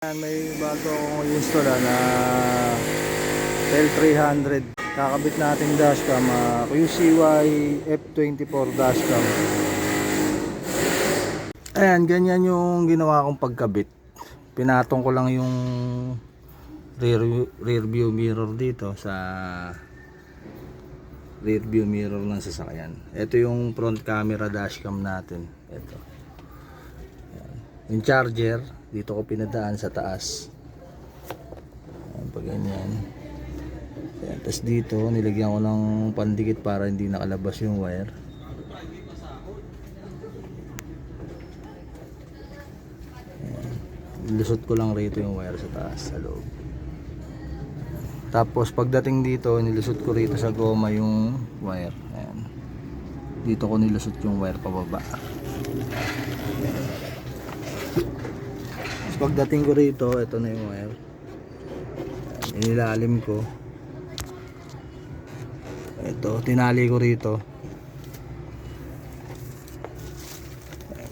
May bago akong install na L300. Kakabit natin dashcam, QCY F24 dashcam. Ayan, ganyan yung ginawa kong pagkabit. Pinatong ko lang yung rear view mirror dito sa rear view mirror ng sasakyan. Ito yung front camera dashcam natin. Ito. Ayan. Yung charger dito ko pinadaan sa taas. Ayan, pag ganyan. Ayan, tapos dito nilagyan ko ng pandikit para hindi nakalabas yung wire. Ayan. Lusot ko lang rito yung wire sa taas, sa loob. Tapos pagdating dito nilusot ko rito sa goma yung wire. Ayan. Dito ko nilusot yung wire pababa. Pagdating ko rito, ito na yung wire. Inilalim ko. Ito, tinali ko rito.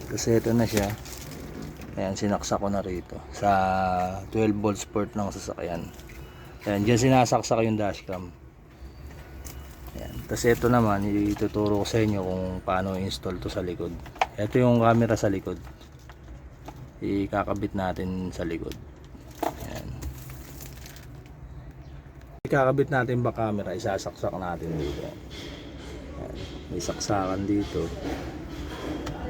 Kasi ito na siya. Ayan, sinaksak ko na rito sa 12 volts port ng sasakyan. Ayan, dyan sinasaksak yung dashcam. Ayan, tapos ito naman, ituturo ko sa inyo kung paano install to sa likod. Ito yung camera sa likod. Ikakabit natin sa likod. Ayan. Ikakabit natin ba camera, isasaksak natin dito. Ayan. May saksakan dito.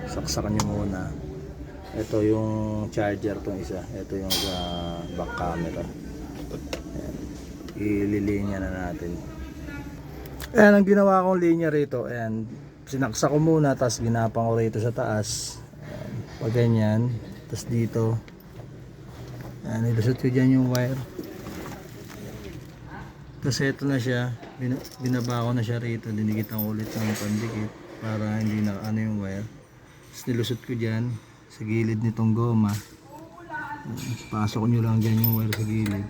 Saksakan nyo muna. Ito yung charger tong isa. Ito yung back camera. Ayan. Ililinya na natin. Ayan, ang ginawa kong linya rito. Ayan. Sinaksak ko muna, tapos ginapang ko rito sa taas. Ayan. Pag ganyan. Tapos dito, nilusot ko dyan yung wire. Tapos ito na siya, binaba ko na siya rito, dinigitan ko ulit ng pandikit para hindi na yung wire. Tapos nilusot ko dyan sa gilid nitong goma. Pasok nyo lang dyan yung wire sa gilid.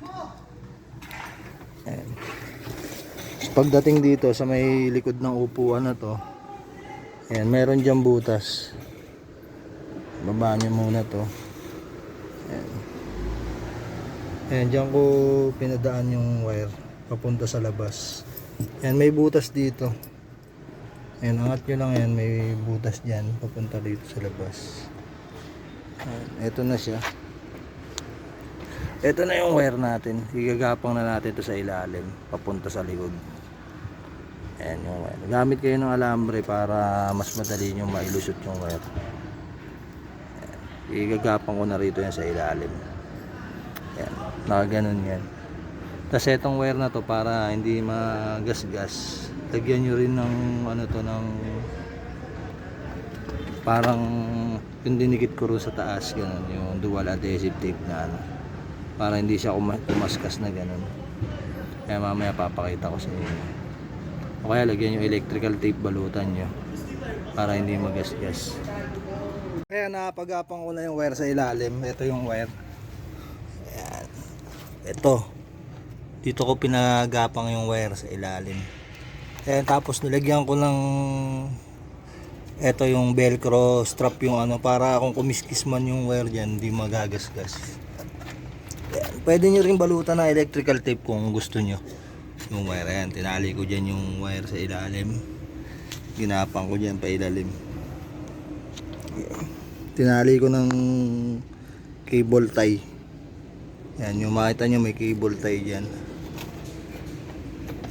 Ayan. Tapos pagdating dito sa may likod ng upuan na to, ayan, meron dyan butas. Babaan nyo muna to. Ayan. Ayan, dyan ko pinadaan yung wire papunta sa labas. Ayan, may butas dito. Ayan, angat nyo lang yan, may butas dyan papunta dito sa labas. Ayan, eto na siya. Eto na yung wire natin. Igagapang na natin to sa ilalim papunta sa likod. Ayan yung wire. Gamit kayo ng alambre para mas madali nyo mailusot yung wire. Igagapang ko na rito yan sa ilalim. Yan, nakaganon yan. Tapos itong wire na to, para hindi magasgas, lagyan nyo rin ng ano to, ng parang yung dinikit ko rin sa taas, ganun, yung dual adhesive tape na ano, para hindi siya kumaskas na ganun. Kaya mamaya papakita ko sa inyo. O kaya lagyan nyo electrical tape, balutan nyo para hindi magasgas. Kaya napagapang ko na yung wire sa ilalim. Ito yung wire. Ayan. Ito. Dito ko pinagapang yung wire sa ilalim. Ayan, tapos nilagyan ko ng ito yung velcro strap, yung ano, para kung kumiskis man yung wire dyan, hindi magagasgas. Ayan. Pwede nyo rin balutan na electrical tape kung gusto nyo yung wire. Ayan, tinali ko dyan yung wire sa ilalim. Ginapang ko dyan pa ilalim. Ayan. Tinali ko ng cable tie. Yan, yung makita nyo may cable tie dyan.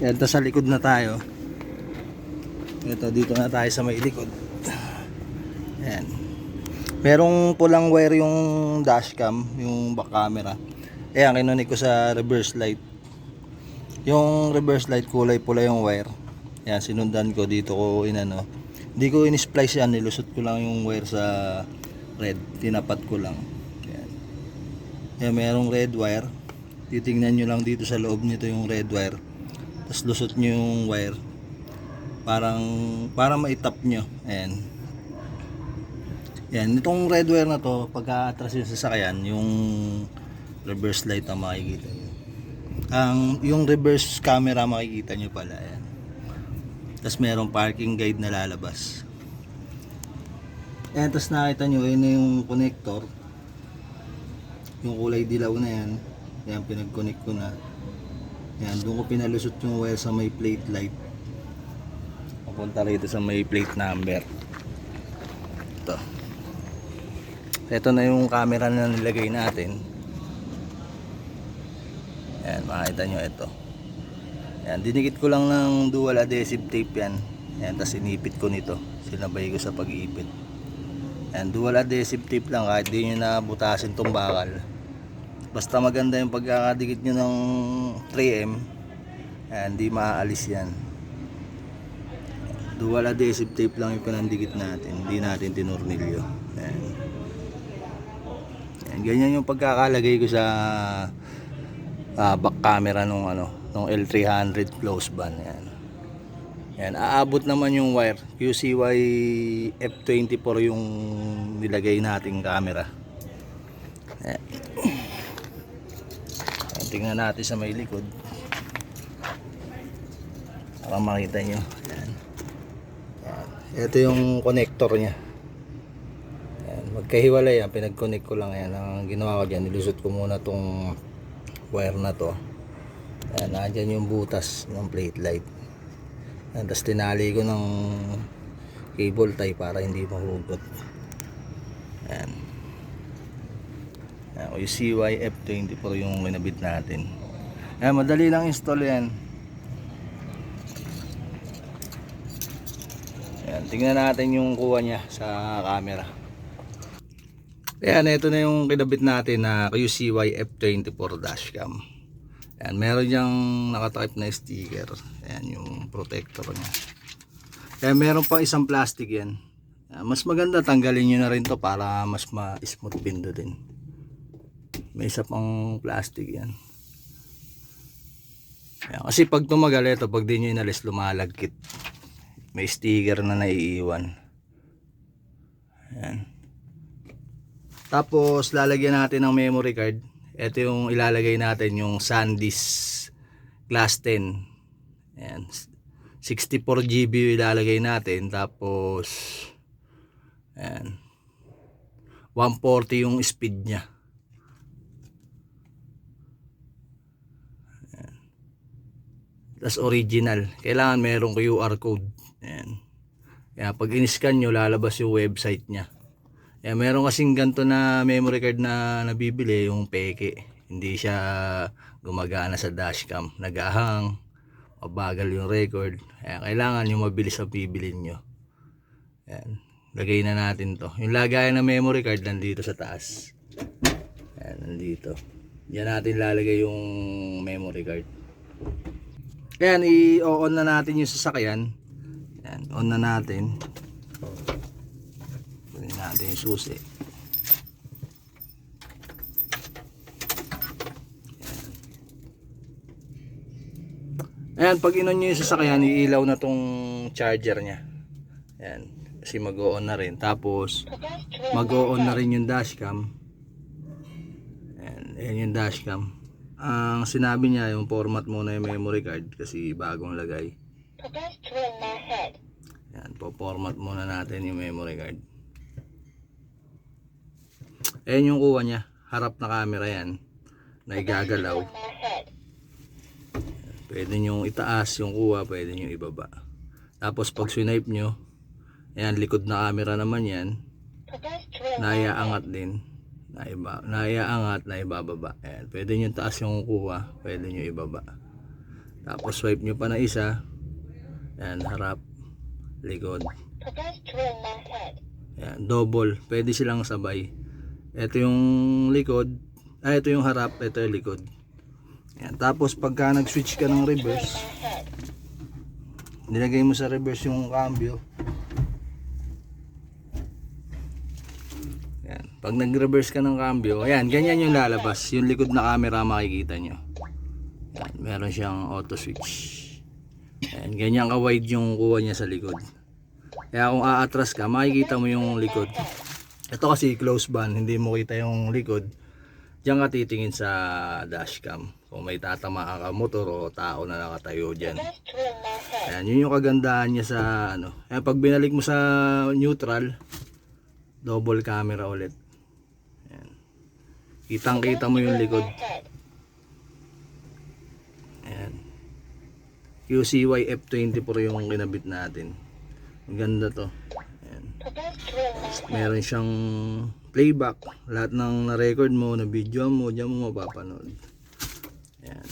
Yan, tas sa likod na tayo. Ito, dito na tayo sa may likod. Yan. Merong pulang wire yung dashcam, yung back camera. Ayan, kinunik ko sa reverse light. Yung reverse light, kulay pula yung wire. Yan, sinundan ko dito ko inano. Hindi ko in-splice yan, nilusot ko lang yung wire sa red, tinapat ko lang. Ayan. Ayan, merong red wire. Titingnan nyo lang dito sa loob nito yung red wire. Tapos lusot nyo yung wire. Para maitap nyo. Ayan. Ayan, itong red wire na to, pagka-atras yung sasakyan, yung reverse light ang makikita nyo. Yung reverse camera makikita nyo pala. Ayan. Tapos merong parking guide na lalabas. Ayan, tapos nakita nyo, yun yung connector. Yung kulay dilaw na yan, yan pinag-connect ko na. Yan, doon ko pinalusot yung wire sa may plate light. Papunta rito sa may plate number. Ito na yung camera na nilagay natin. Yan, makita nyo ito. Yan, dinikit ko lang ng dual adhesive tape yan. Yan, tapos inipit ko nito. Sinabay ko sa pag-iipit. Yan, dual adhesive tape lang kahit di nyo na butasin tong bakal. Basta maganda yung pagkakadikit nyo ng 3M. Yan, di maaalis yan. Dual adhesive tape lang yung pinandikit natin. Hindi natin tinurnilyo. Yan. Yan, ganyan yung pagkakalagay ko sa back camera nung L300 close band. Yan. Yan, aabot naman yung wire. QCY F24 yung nilagay nating camera. Yan. Yan, tingnan natin sa may likod para makita nyo. Yan. Yan. Ito yung connector nya. Yan. Magkahiwalay yan, pinag-connect ko lang yan. Ang ginawa ko dyan, nilusot ko muna tong wire na to. Yan, nandyan yung butas ng plate light. Yan, tapos tinali ko ng cable tie para hindi mahugot. Yan. Yan, yung CY F24 yung kinabit natin. Yan, madali lang install yan. Yan, tingnan natin yung kuha niya sa camera. Yan, ito na yung kinabit natin na QCY F24 dashcam. Yan, meron niyang nakatakip na sticker. Yan yung protector niya. Yan, meron pa isang plastic yan. Yan, mas maganda tanggalin nyo na rin to para mas ma-smooth pindutin. May isa pang plastic yan. Yan, kasi pag tumagal ito, pag di nyo inalis lumalagkit. May sticker na naiiwan. Yan. Tapos lalagyan natin ng memory card. Ito yung ilalagay natin, yung SanDisk Class 10. Ayan. 64 GB yung ilalagay natin. Tapos ayan, 140 yung speed nya. Ayan. Tapos original. Kailangan merong QR code. Ayan. Kaya pag in-scan nyo, lalabas yung website nya. Eh, meron kasing ganito na memory card na nabibili, yung peke. Hindi siya gumagana sa dashcam. Nagahang, mabagal yung record. Kaya kailangan yung mabilis ang bibilin nyo. Ayan. Lagay na natin to. Yung lagayan ng memory card nandito sa taas. Ayan, nandito. Diyan natin lalagay yung memory card. Ayan, i-on na natin yung sasakyan. Ayan, on na natin. Natin yung susi. Ayan, pag inon nyo yung sasakyan, iilaw na tong charger nya. Ayan, kasi mag-o-on na rin. Tapos mag-o-on na rin yung dashcam. Ayan, ayan yung dashcam. Ang sinabi niya, yung format muna yung memory card kasi bagong lagay. Ayan, po-format muna natin yung memory card. Ayan yung kuha nya, harap na camera yan na igagalaw. Pwede nyo itaas yung kuha, pwede nyo ibaba. Tapos pag swipe nyo, ayan, likod na camera naman yan, naiaangat din, naiaangat, naibababa. Ayan, pwede nyo taas yung kuha, pwede nyo ibaba. Tapos swipe nyo pa na isa, ayan, harap, likod. Ayan, double, pwede silang sabay. Ito yung likod, ito yung harap, ito yung likod. Yan. Tapos pagka nag-switch ka ng reverse, nilagay mo sa reverse yung cambio. Yan. Pag nag-reverse ka ng cambio, ayan, ganyan yung lalabas. Yung likod na camera makikita nyo. Yan. Meron siyang auto switch. Yan. Ganyan ka-wide yung kuha niya sa likod. Kaya kung aatras ka, makikita mo yung likod. Ito kasi close band, hindi mo kita yung likod. Diyan ka titingin sa dashcam. Kung may tatama ka motor o tao na nakatayo dyan. Ayan, yun yung kagandahan niya sa ano. Ayan, pag binalik mo sa neutral, double camera ulit. Ayan. Kitang kita mo yung likod. Ayan. UCY F24 yung kinabit natin. Maganda to. Ayan. Meron siyang playback. Lahat ng na-record mo, na video mo, diyan mo mapapanood. Ayan.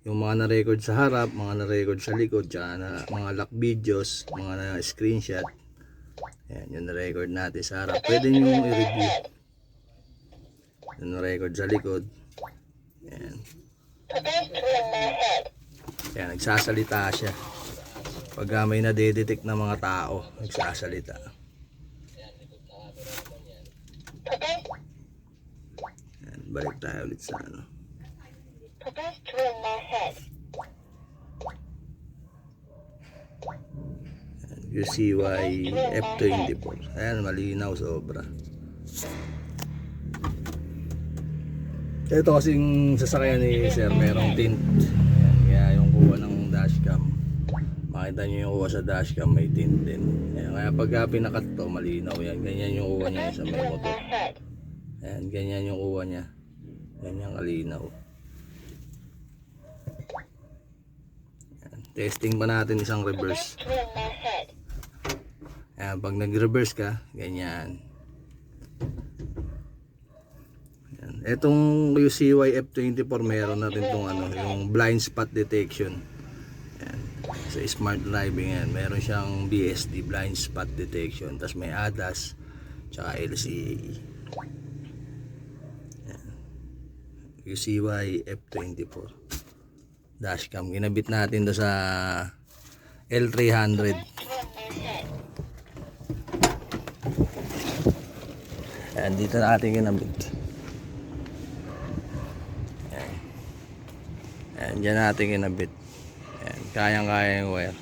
Yung mga na-record sa harap, mga na-record sa likod, tsaka mga lock videos, mga na-screenshot. Ayan, yung na-record natin sa harap. Pwede nyo i-review. Yung na-record sa likod. Ayan. Ayan, nagsasalita siya. Pag may nadedetect na mga tao, nagsasalita. Ayan, balik tayo ulit sa ano. UCY F24. Ayan, malinaw sobra. Ito kasing sasakyan ni Sir, merong tint. Ayan, kaya yung kuha ng dashcam, makita nyo yung kuha sa dashcam, may tint din. Ayan, kaya pagka pinakat to, malinaw yan. Ganyan yung kuha niya sa may motor. Ayan, ganyan yung kuha niya. Ganyan kalinaw. Ayan, testing pa natin isang reverse. Ayan, pag nag-reverse ka, ganyan. Ayan. Etong UCY F24 meron natin tong ano, yung blind spot detection. Ayan. Sa smart driving yan, meron siyang BSD, blind spot detection. Tapos may ADAS, tsaka LCA. Ayan. UCY F24 dashcam. Ginabit natin do sa L300. Ayan, dito natin ginabit. Ayan. Ayan, dyan natin ginabit. Ayan, kayang-kaya yung wire.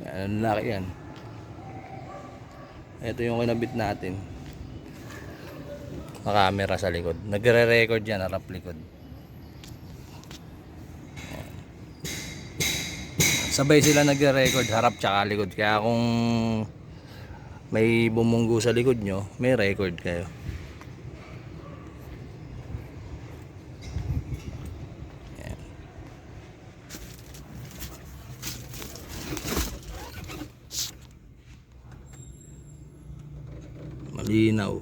Ayan, ang laki yan. Ito yung kinabit natin. Camera sa likod. Nagre-record yan, harap likod. Sabay sila nagre-record harap tsaka likod. Kaya kung may bumunggo sa likod nyo, may record kayo. Ayan. Malinaw.